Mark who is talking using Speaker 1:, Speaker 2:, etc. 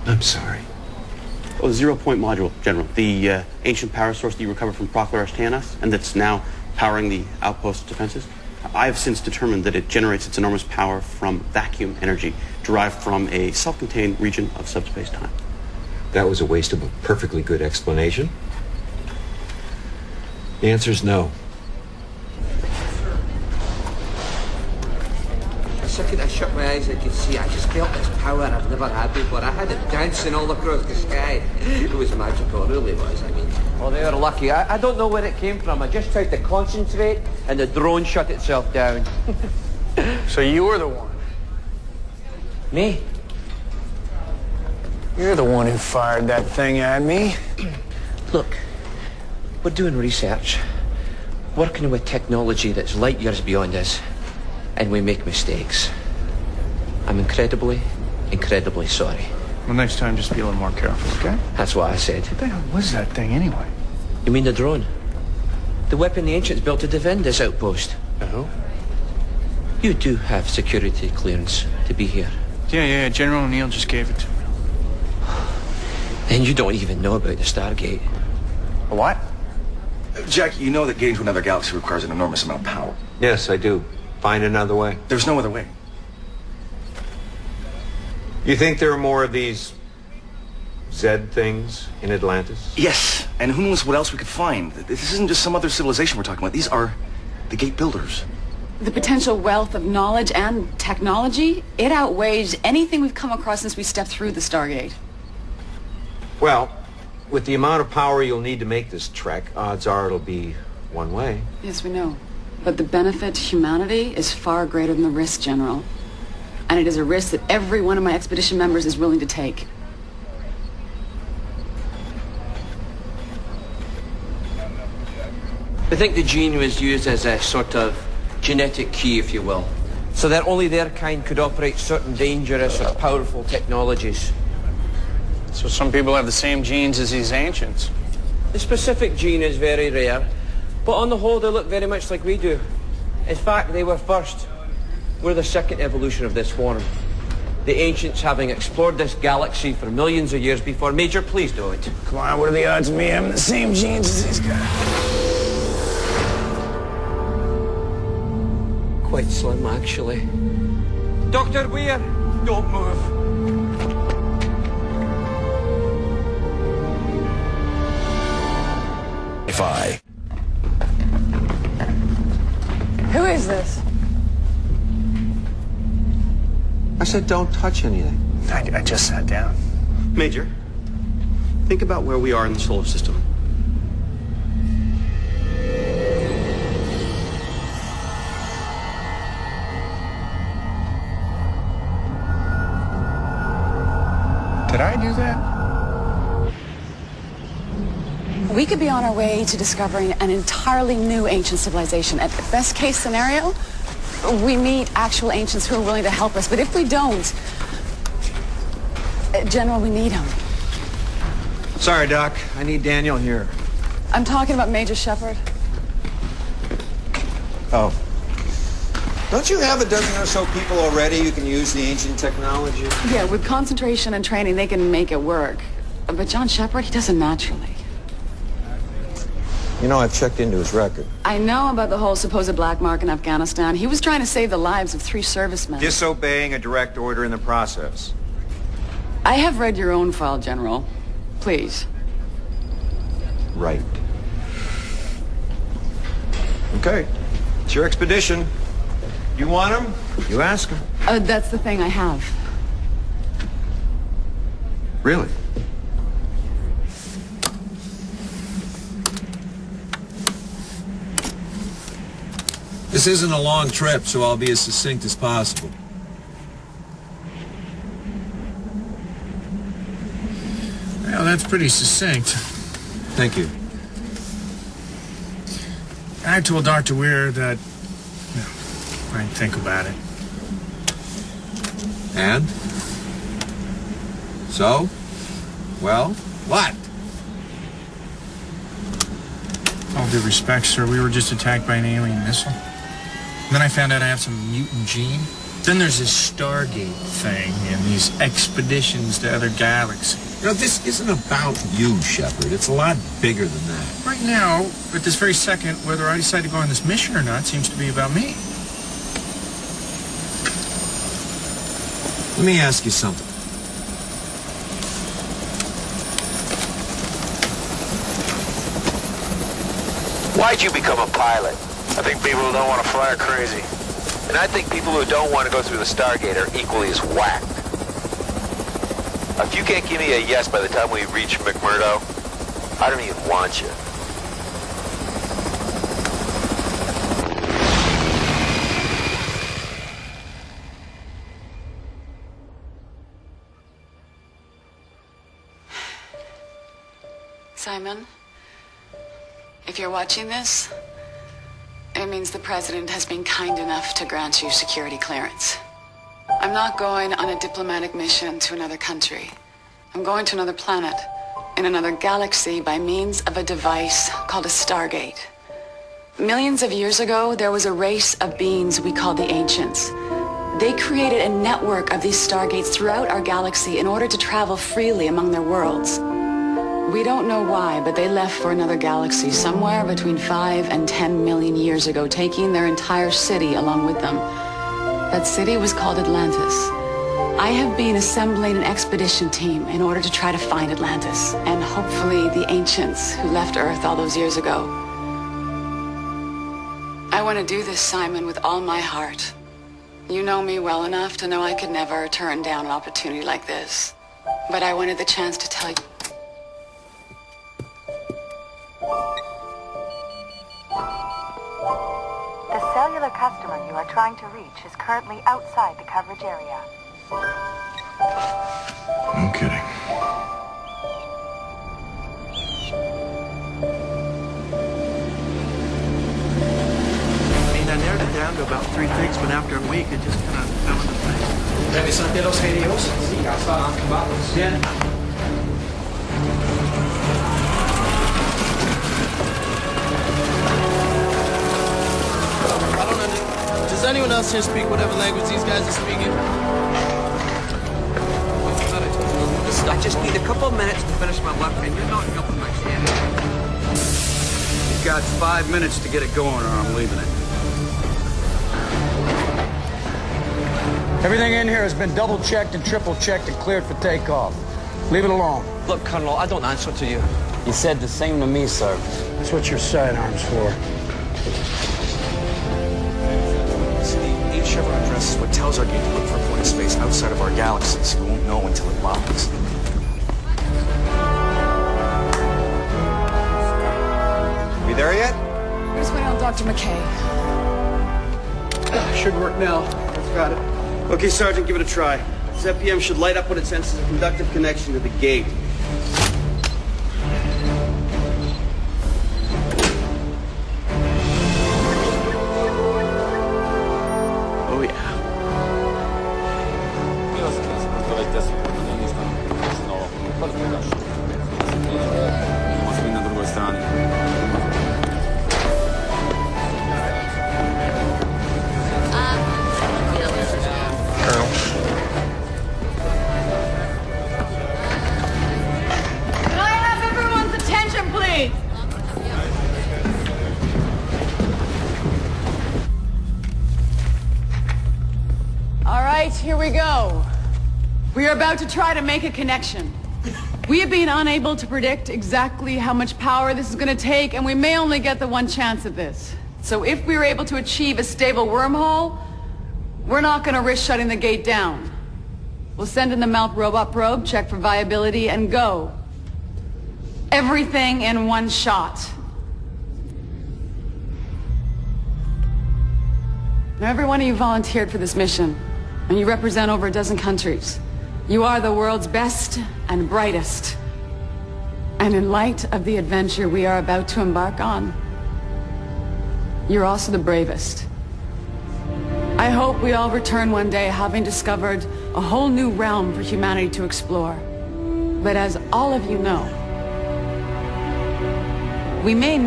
Speaker 1: I'm sorry.
Speaker 2: Oh, the zero-point module, General. The ancient power source that you recovered from Proclar-Tianas and that's now powering the outpost defenses. I have since determined that it generates its enormous power from vacuum energy derived from a self-contained region of subspace-time.
Speaker 1: That was a waste of a perfectly good explanation. The answer is no.
Speaker 3: The second I shut my eyes, I could see. I just felt this power I've never had before. I had it dancing all across the sky. It was magical, it really was. I mean, well, they were lucky. I don't know where it came from. I just tried to concentrate, and the drone shut itself down.
Speaker 4: So you were the one?
Speaker 3: Me?
Speaker 4: You're the one who fired that thing at me.
Speaker 3: Look, we're doing research, working with technology that's light years beyond us, and we make mistakes. I'm incredibly sorry.
Speaker 4: Well, next time, just be a little more careful, okay?
Speaker 3: That's what I said.
Speaker 4: What the hell was that thing anyway?
Speaker 3: You mean the drone? The weapon the ancients built to defend this outpost.
Speaker 4: Uh-huh.
Speaker 3: You do have security clearance to be here.
Speaker 4: Yeah, General O'Neill just gave it to me.
Speaker 3: And you don't even know about the Stargate.
Speaker 4: A what?
Speaker 5: Jack, you know that getting to another galaxy requires an enormous amount of power.
Speaker 1: Yes, I do. Find another way.
Speaker 5: There's no other way.
Speaker 1: You think there are more of these Zed things in Atlantis?
Speaker 5: Yes, and who knows what else we could find. This isn't just some other civilization we're talking about. These are the gate builders.
Speaker 6: The potential wealth of knowledge and technology, it outweighs anything we've come across since we stepped through the Stargate.
Speaker 1: Well, with the amount of power you'll need to make this trek, odds are it'll be one way.
Speaker 6: Yes, we know. But the benefit to humanity is far greater than the risk, General. And it is a risk that every one of my expedition members is willing to take.
Speaker 3: I think the gene was used as a sort of genetic key, if you will, so that only their kind could operate certain dangerous or powerful technologies.
Speaker 4: So some people have the same genes as these ancients.
Speaker 3: The specific gene is very rare, but on the whole they look very much like we do. In fact, they were first. We're the second evolution of this form. The ancients having explored this galaxy for millions of years before. Major, please don't.
Speaker 4: Come on, what are the odds of me having the same genes as these guys?
Speaker 3: Quite slim, actually. Dr. Weir, don't move.
Speaker 6: Who is this?
Speaker 1: I said don't touch anything.
Speaker 4: I just sat down.
Speaker 2: Major, think about where we are in the solar system.
Speaker 4: Did I do that?
Speaker 6: We could be on our way to discovering an entirely new ancient civilization. At the best case scenario, we meet actual ancients who are willing to help us. But if we don't, General, we need him.
Speaker 1: Sorry, Doc. I need Daniel here.
Speaker 6: I'm talking about Major Shepard.
Speaker 1: Oh. Don't you have a dozen or so people already who can use the ancient technology?
Speaker 6: Yeah, with concentration and training, they can make it work. But John Shepard, he does it naturally.
Speaker 1: You know, I've checked into his record.
Speaker 6: I know about the whole supposed black mark in Afghanistan. He was trying to save the lives of 3 servicemen.
Speaker 1: Disobeying a direct order in the process.
Speaker 6: I have read your own file, General. Please.
Speaker 1: Right. Okay. It's your expedition. You want him? You ask him.
Speaker 6: That's the thing I have.
Speaker 1: Really?
Speaker 7: This isn't a long trip, so I'll be as succinct as possible.
Speaker 4: Well, that's pretty succinct.
Speaker 7: Thank you.
Speaker 4: I told Dr. Weir that I'd think about it.
Speaker 7: And? So? Well, what?
Speaker 4: All due respect, sir, we were just attacked by an alien missile. And then I found out I have some mutant gene. Then there's this Stargate thing and these expeditions to other galaxies.
Speaker 7: You know, this isn't about you, Shepard. It's a lot bigger than that.
Speaker 4: Right now, at this very second, whether I decide to go on this mission or not seems to be about me.
Speaker 7: Let me ask you something.
Speaker 1: Why'd you become a pilot? I think people who don't want to fly are crazy. And I think people who don't want to go through the Stargate are equally as whacked. If you can't give me a yes by the time we reach McMurdo, I don't even want you.
Speaker 6: Simon, if you're watching this, it means the president has been kind enough to grant you security clearance. I'm not going on a diplomatic mission to another country. I'm going to another planet, in another galaxy, by means of a device called a Stargate. Millions of years ago, there was a race of beings we called the Ancients. They created a network of these Stargates throughout our galaxy in order to travel freely among their worlds. We don't know why, but they left for another galaxy somewhere between 5 and 10 million years ago, taking their entire city along with them. That city was called Atlantis. I have been assembling an expedition team in order to try to find Atlantis, and hopefully the ancients who left Earth all those years ago. I want to do this, Simon, with all my heart. You know me well enough to know I could never turn down an opportunity like this. But I wanted the chance to tell you.
Speaker 8: The cellular customer you are trying to reach is currently outside the coverage area.
Speaker 7: No kidding.
Speaker 9: I mean, I narrowed it down to about 3 things, but after a week, it just kind of fell into place.
Speaker 3: ¿Revisaste los radios? Sí, ya estaban activados.
Speaker 9: Yeah.
Speaker 10: Does anyone else here speak whatever language these guys are speaking?
Speaker 3: Listen, I just need a couple of minutes to finish my work, and you're not helping much here.
Speaker 9: You've got 5 minutes to get it going, or I'm leaving it.
Speaker 11: Everything in here has been double-checked and triple-checked and cleared for takeoff. Leave it alone.
Speaker 3: Look, Colonel, I don't answer to you.
Speaker 11: You said the same to me, sir. That's what your sidearm's for.
Speaker 5: Chevron address is what tells our gate to look for a point of space outside of our galaxy, so we won't know until it locks.
Speaker 1: We there yet?
Speaker 6: We're just waiting on Dr. McKay.
Speaker 9: Should work now. That's got it.
Speaker 2: Okay, Sergeant, give it a try. This FPM should light up when it senses a conductive connection to the gate. Oh, yeah.
Speaker 6: Can I have everyone's attention, please? All right, here we go. We are about to try to make a connection. We have been unable to predict exactly how much power this is going to take, and we may only get the one chance at this. So if we are able to achieve a stable wormhole, we're not going to risk shutting the gate down. We'll send in the mount robot probe, check for viability, and go. Everything in one shot. Now, every one of you volunteered for this mission, and you represent over a dozen countries. You are the world's best and brightest. And in light of the adventure we are about to embark on, you're also the bravest. I hope we all return one day having discovered a whole new realm for humanity to explore. But as all of you know, we may